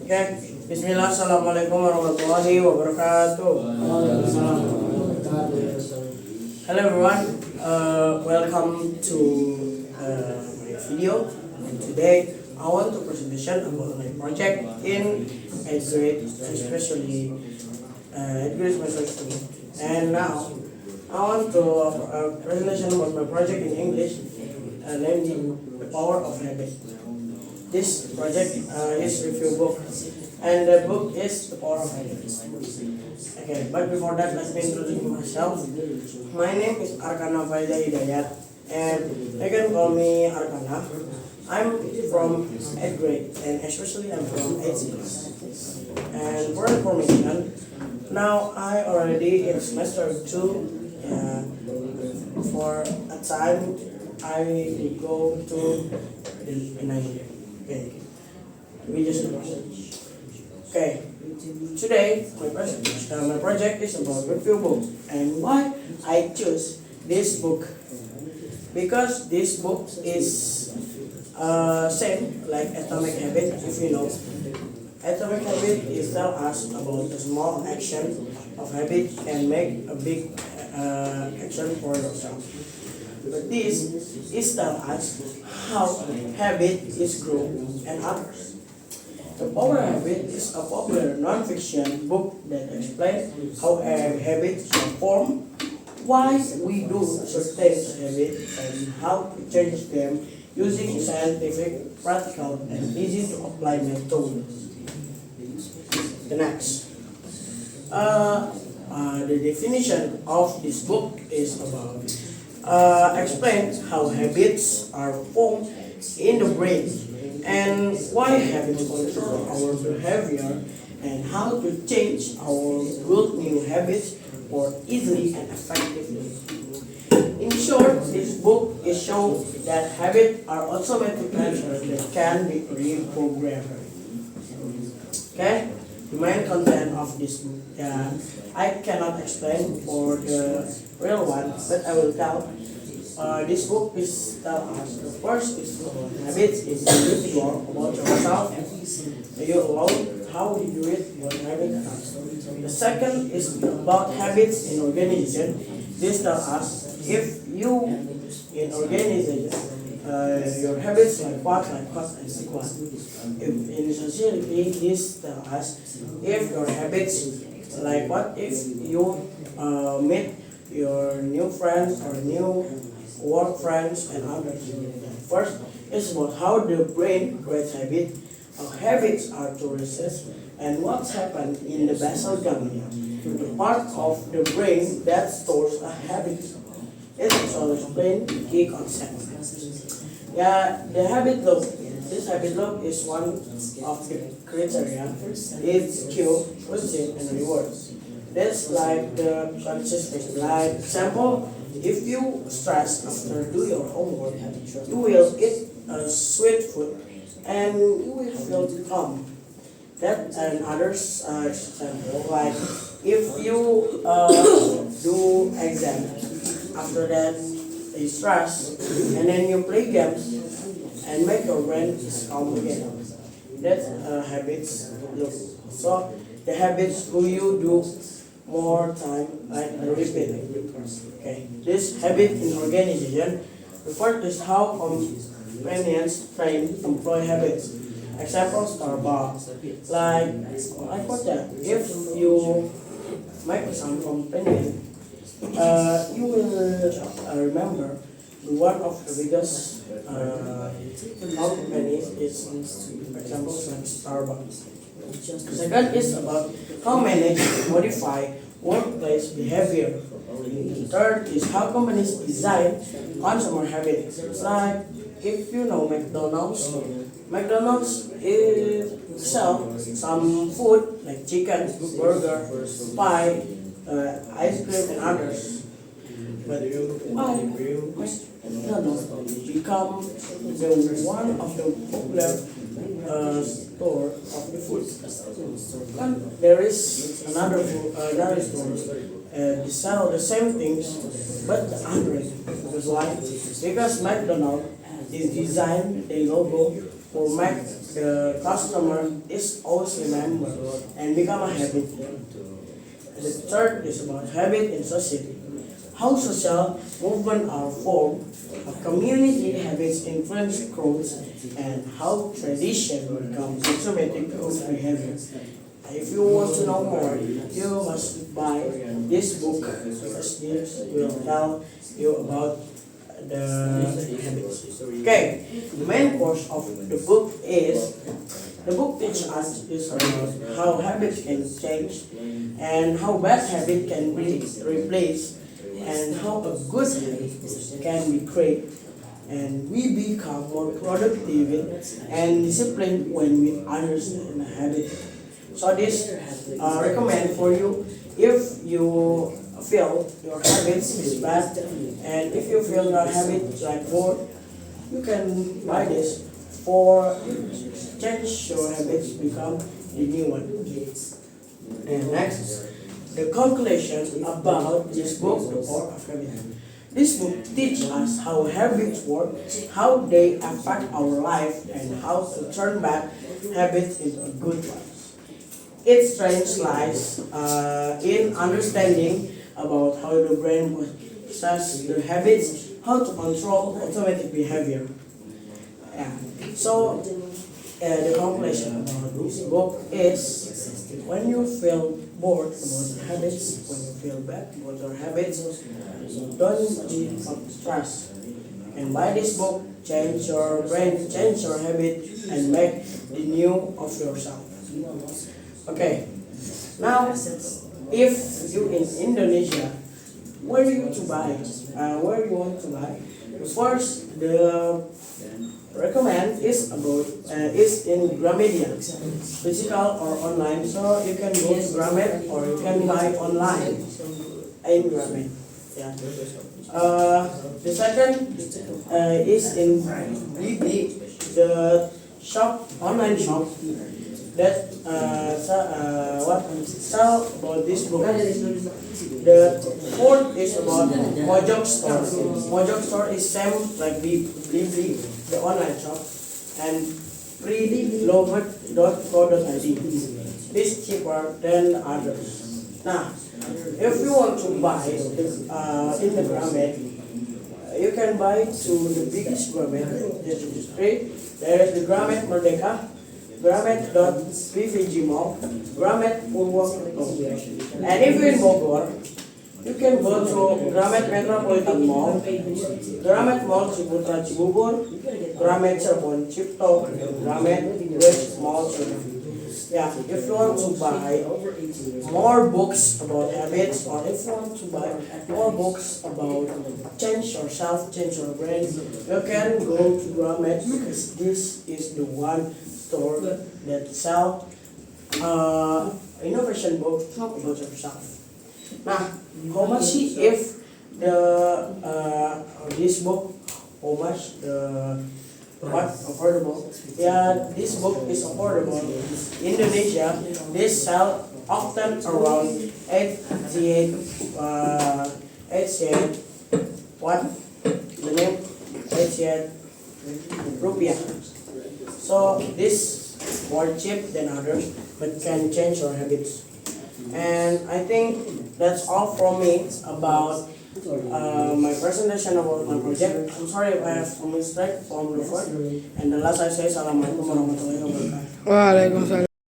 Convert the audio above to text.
Okay. Bismillah. Assalamualaikum warahmatullahi wabarakatuh. Hello everyone. Welcome to my video. And today I want to presentation about my project in 8th grade, especially 8th grade semester 2. And now I want to presentation about my project in English, namely the power of habit. This project is review book, and the book is the power of habit. Okay, but before that, let me introduce myself. My name is KANACC-Project, and you can call me Arkana. I'm from 8th grade, and especially I'm from 8th class. And for information, now I already in semester 2. For a time, I go to the Nigeria. Okay, we just okay. Today my project is about review book, and why I choose this book, because this book is same like Atomic Habit. If you know, Atomic Habit is tell us about the small action of habit can make a big action for yourself. But this is tell us how habit is grown and others. The Power Habit is a popular non-fiction book that explains how habits are formed, why we do certain habits, and how to change them using scientific, practical, and easy to apply methods. The next. The definition of this book is about explains how habits are formed in the brain and why habits control our behavior and how to change our good new habits more easily and effectively. In short, this book is shows that habits are automatic measures that can be reprogrammed. Okay? The main content of this book, I cannot explain for the real one, but I will tell. This book is tell us the first is habits is individual about yourself, you alone, how you do it, what habit comes. The second is about habits in organization. This tell us if you in organization your habits like what, and sequence. If in society, this tell us if your habits like what if you meet your new friends or new work friends and others. First, it's about how the brain creates habits, how habits are to resist, and what's happened in the basal ganglia, the part of the brain that stores a habit. It also explains key concepts. The habit loop. This habit loop is one of the criteria. It's cue, routine, and rewards. That's like the consistency. Like example, if you stress after do your homework, you will eat a sweet food and you will feel calm. That and others example, like if you do exam, after that you stress and then you play games and make your brain calm again. That's habits look. So the habits who you do more time like repeat. Okay. This habit in organization refers to how companions train employee habits. Example Starbucks. Like what that? If you make some companion, you will remember one of the biggest companies is, for example, like Starbucks. The second is about how manage modify workplace behavior. The third is how companies design consumer habits. Like if you know McDonald's is sell some food like chicken, burger, pie, ice cream, and others. But why McDonald's become the one of the popular store of the food? And there is another store they sell the same things but the hundred. Because why? Because McDonald's is designed the logo for Mac the customer is always remember and become a habit. The third is about habit in society. How social movements are formed, how community habits influence growth, and how tradition becomes automatic good behavior. If you want to know more, you must buy this book because this will tell you about the habits. Okay, the main course of the book is the book teaches us is about how habits can change and how bad habit can be replaced and how a good habit can be created and we become more productive and disciplined when we understand the habit. So this recommend for you if you feel your habits is bad and if you feel your habit like bored, you can buy this for change your habits become the new one. And next, the conclusion about this book, The Power of Habit. This book teaches us how habits work, how they affect our life, and how to turn bad habits into a good ones. Its strength lies in understanding about how the brain processes the habits, how to control automatic behavior. Yeah. So the conclusion about this book is when you feel bored about the habits, when you feel bad about your habits, don't be stressed. And buy this book, change your brain, change your habit, and make the new of yourself. Okay. Now, if you in Indonesia, where you to buy? Where you want to buy? First, the recommend is about is in Gramedia, physical or online. So you can go to Gramed or you can buy online in Gramed. Yeah. The second is in BB, the shop online shop that sell about this book. The fourth is about Project Store. Project Store is same like BB, the online shop, and preloaded.co.id. This cheaper than others. Now, if you want to buy in the Gramet, you can buy to the biggest Gramet. There is the Gramet Merdeka, Gramet.pvg Mall, Gramet Purwokerto. And if you're in Bogor, you can go to Gramet Metropolitan Mall, Gramet Mall Ciputra Cibubur, Gramet Cirebon Cipto, Gramet West Mall Cirebon. Yeah, if you want to buy more books about habits, or if you want to buy more books about change yourself, change your brain, you can go to Gramet because this is the one store that sell innovation books about yourself. Now, how much if the this book? How much the what affordable? Yeah, this book is affordable. Indonesia, this sell often around 88 what the name 88 rupiah. So this more cheap than others, but can change your habits. And I think that's all from me about my presentation about my project. I'm sorry if I have a mistake from the front. And the last I say, Assalamualaikum warahmatullahi wabarakatuh. Waalaikumsalam.